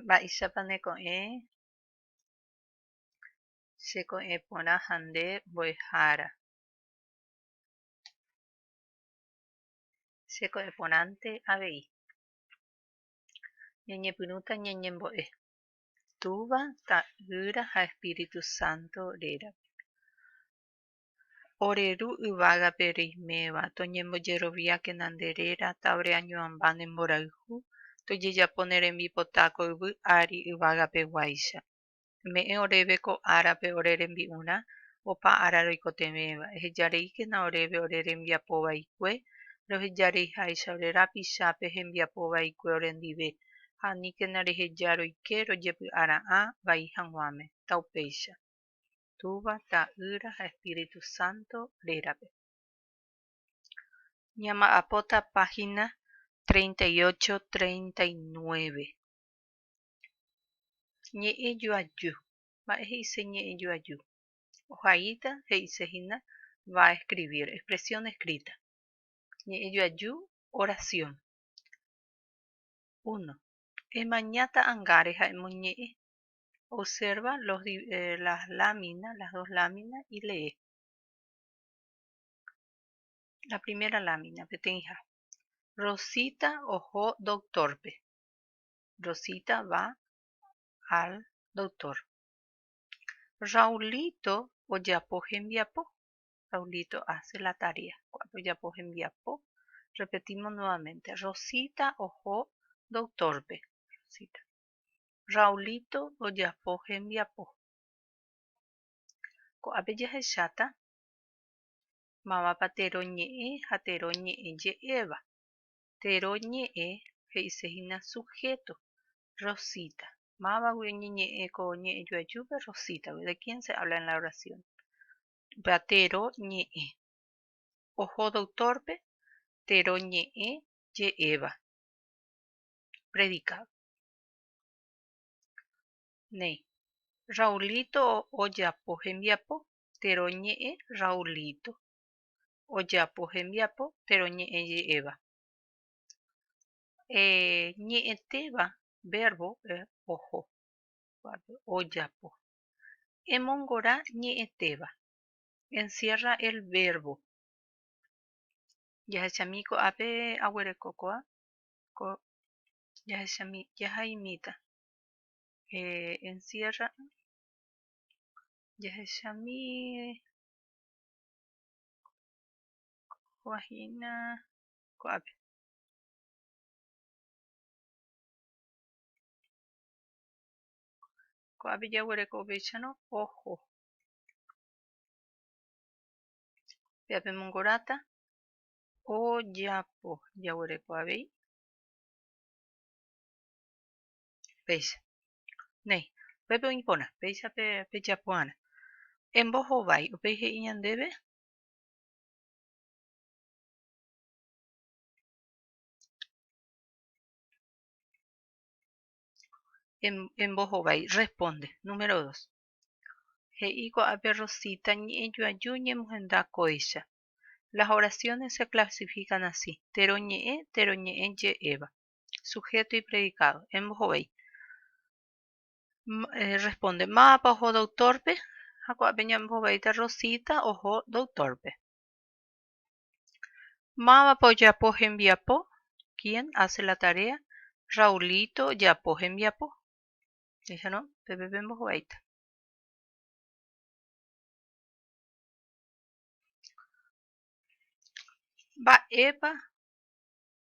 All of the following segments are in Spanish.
Mba'éichapa cheko'ẽ porã ha nde mbo'ehára. Cheko'ẽporãnte avei. Ñañepyrũta ñañembo'e. Túva, ta'ýra ha Espíritu Santo rérape. Oreru yvágape reiméva toñembojeroviákena nde réra táva reañuãmba ne mborayhu tojejapo ne rembipota koyvy ári yvágapeguáicha. Me'ẽ oréve ko árape ore rembi'urã opa ára roikotevéva. Ehejareíkena oréve ore rembiapovaikue rohejareiháicha ore rapichápe hembiapovaikue orendive ha aníkena reheja roike rojepy'ara'ã vai hag̃uáme ta upéicha. Túva, ta'ýra ha Espíritu Santo rérape. Ñama'ãpóta página 38-39. Ñe'ẽjoaju. Mba'e he'ise ñe'ẽjoaju. Hojaíta he'isehína va a escribir. Expresión escrita. Ñe'ẽjoaju, oración. 1. Emañáta angáre ha emoñe'ẽ. Observa las dos láminas y lee. La primera lámina, peteĩha. Rosita oho doctorpe. Rosita va al doctor. Raulito ojapo hembiapo. Raulito hace la tarea. Ojapo hembiapo. Repetimos nuevamente. Rosita oho doctorpe. Rosita. Raulito ojapo hembiapo. Ko'ápe jahecháta mávapa tero ñe'ẽ ha tero ñe'ẽ je'éva. Tero ñe'ẽ he'isehína sujeto. Rosita. Mávagui oñeñe'ẽ ko ñe'ẽjoajúpe Rosita. ¿De quién se habla en la oración? Tero ñe'ẽ. Oho doctorpe. Tero ñe'ẽ je'éva. Predicado. Néi. Raulito ojapo hembiapo. Tero ñe'ẽ Raulito. Ojapo hembiapo. Tero ñe'ẽ je'éva. Ñe'ẽtéva verbo oho. Ojapo. Emongora ñe'ẽtéva. Encierra el verbo. Jahechámi ko'ápe aguerekókova. Jahechámi jahaimíta. Encierra. Jahechámi ko'áhína ko'ápe. Ko'ápe jaguereko upéicharõ oho. Péape mongoráta ojapo jaguereko avei. Péicha. Néi. Pépe oĩporã. Péichape pejapu'arã. Embohovái upéi he'i ñandéve. Embohovái. Responde. Número 2. He'i ko'ápe Rosita ñe'ẽjoaju ñemohenda kóicha. Las oraciones se clasifican así. Tero ñe'ẽ je'éva. Sujeto y predicado. Embohovái. Responde. Mávapa oho doctorpe. Ha ko'ápe ñambohovaíta Rosita oho doctorpe. Mávapa ojapo hembiapo. ¿Quién hace la tarea? Raulito ojapo hembiapo. ¿no? Pepe embohovaíta. Mba'épa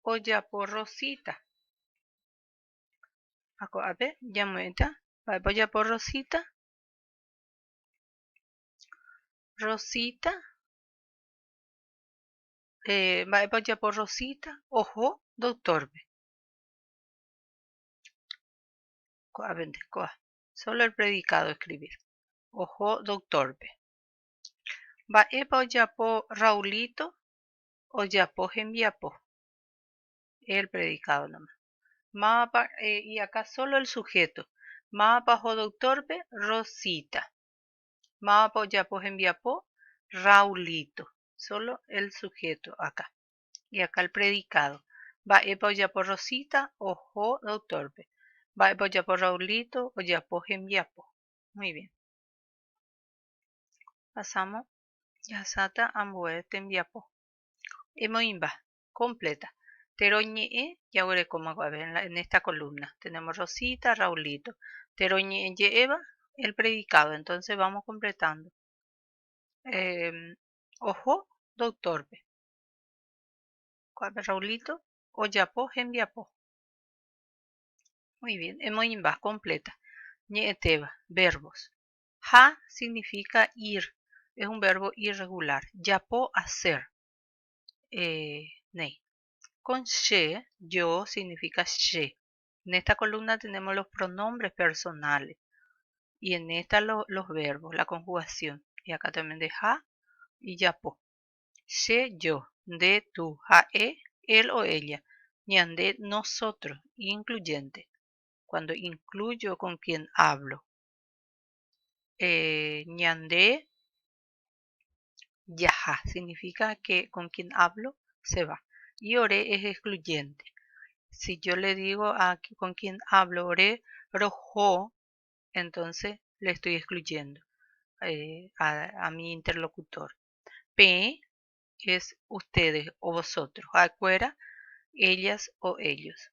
ojapo Rosita. Ha ko'ápe ñamo'ẽta. Mba'épa ojapo Rosita. Rosita. Mba'épa ojapo Rosita oho doctorpe. Ko'ápente. Ko'á. Solo el predicado escribir. Oho doctorpe. Mba'épa ojapo Raulito ojapo hembiapo. El predicado nomás. Mávapa, y acá solo el sujeto. Mávapa oho doctorpe Rosita. Mávapa ojapo hembiapo Raulito. Solo el sujeto acá. Y acá el predicado. Mba'épa ojapo Rosita oho doctorpe. Va ya por Raulito o ya por Gembiapo. Muy bien. Pasamos. Ya sata ambue tembiapo. Emoimba. Completa. Teroñe ya veré cómo va a ver en esta columna. Tenemos Rosita, Raulito. Teroñe lleva el predicado. Entonces vamos completando. Ojo, doctor. Raulito, Oyapo, Gembiapo. Muy bien. Emoimba, completa. Ñeeteba, verbos. Ha significa ir. Es un verbo irregular. Yapo, hacer. Nei. Con she, yo, significa she. En esta columna tenemos los pronombres personales. Y en esta los verbos, la conjugación. Y acá también de ha y yapo. She, yo. De, tú. Ha, él o ella. Ñande, nosotros. Incluyente. Cuando incluyo con quien hablo. Ñande, yaja. Significa que con quien hablo se va. Y ore es excluyente. Si yo le digo a con quien hablo, ore, rojo, entonces le estoy excluyendo a mi interlocutor. P es ustedes o vosotros. Afuera, ellas o ellos.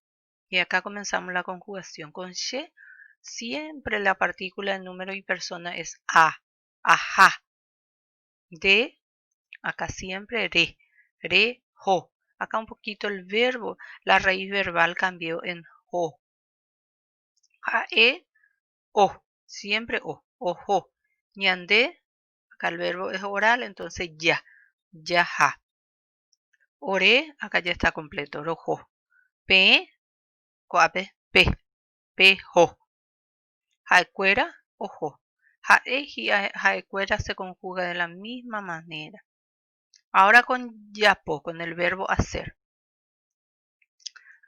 Y acá comenzamos la conjugación. Con she, siempre la partícula de número y persona es a. Ajá. De, acá siempre re, jo. Acá un poquito el verbo, la raíz verbal cambió en jo. A, o, siempre o, ojo. Ñande, acá el verbo es oral, entonces ya, ja. Ore, acá ya está completo, rojo. Pe, coape, pe, jo. Jaecuera, ojo. Jae y jaecuera se conjuga de la misma manera. Ahora con yapo, con el verbo hacer.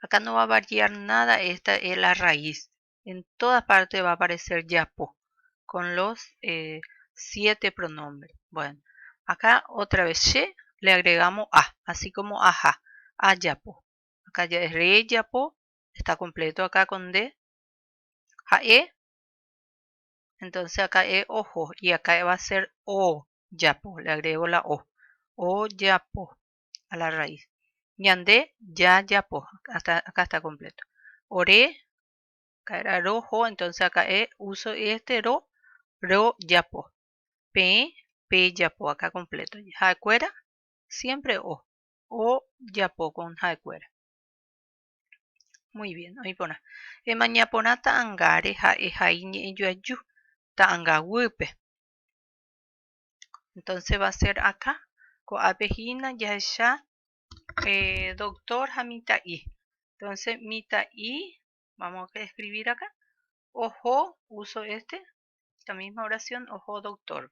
Acá no va a variar nada, esta es la raíz. En todas partes va a aparecer yapo, con los 7 pronombres. Bueno, acá otra vez she, le agregamos a, así como aja, a yapo. Acá ya es re yapo, está completo acá con de, jae, entonces acá es ojo, y acá va a ser o yapo, le agrego la o yapo a la raíz. Ñande, ya, yapo, acá está completo. Ore, acá era rojo, entonces acá uso este ro, yapo. P, yapo, acá completo. Jaecuera, siempre o yapo con jaecuera. Muy bien, ahí pone. Mañapona ta angare, jaiñe yuayu, ta angahuipe. Entonces va a ser acá, con abejina, ya, doctor Hamita I. Entonces, mita I, vamos a escribir acá. Ojo, uso esta misma oración, ojo doctor.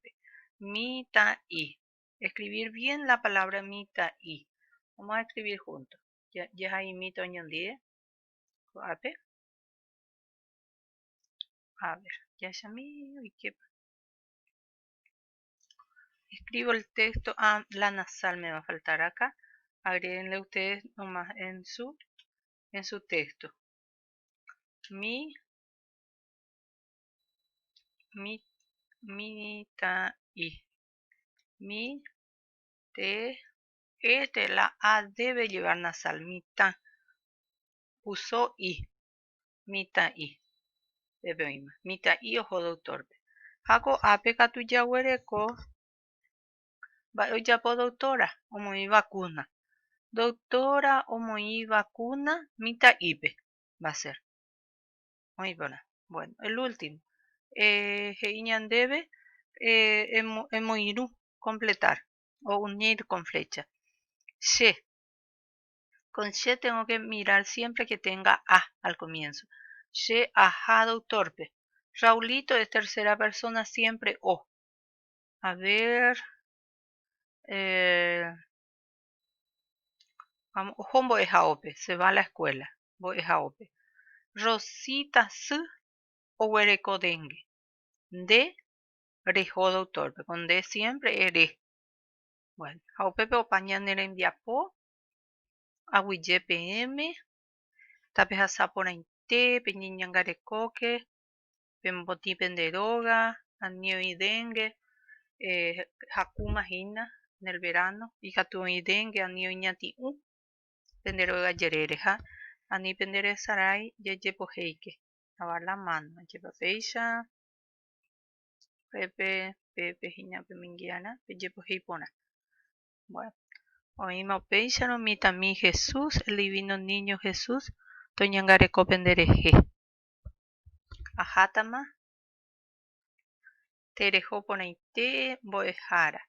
Mita I. Escribir bien la palabra mita I. Vamos a escribir juntos. Ya hay mito ñondie. A ver, ya mío y qué. Escribo el texto. Ah, la nasal me va a faltar acá. Agréguenle ustedes nomás en su texto. Mita I. Mi, te, la A debe llevar nasal. Mita. Uso I. Mita I. Mita I ojo doctor. Hago ape katuyahuereko. Yapo doctora. Omoi vacuna. Doctora omoi vacuna. Mita ipe. Va a ser. Muy buena. Bueno, el último. Heiñan debe. Emoiru. Completar. O unir con flecha. She. Con she tengo que mirar siempre que tenga a al comienzo. She, ajá, torpe. Raulito es tercera persona, siempre o. A ver. Vamos, Hombo es aope, se va a la escuela. Bo es aope. Rosita s o huereco dengue. De, rejo torpe. Con de siempre ere. Bueno, aope o pañanera en viapo. Aguille PM. Tapes a sapora ité, peñeñangarekóke, pembotí penderoga, anio y dengue, hakumahina nel verano, y hatu y dengue, anio ñati'u, penderoga yerereja, ani pendere sarai, yejepoheike, lavar la mano, yepapéicha, pepe hiñape minguiana, yepoheipona. Bueno, oíme upéicharõ mitãmi Jesús, el divino niño Jesús, toñangareko penderehe. Ahátama tereho porãite mbo'ehára.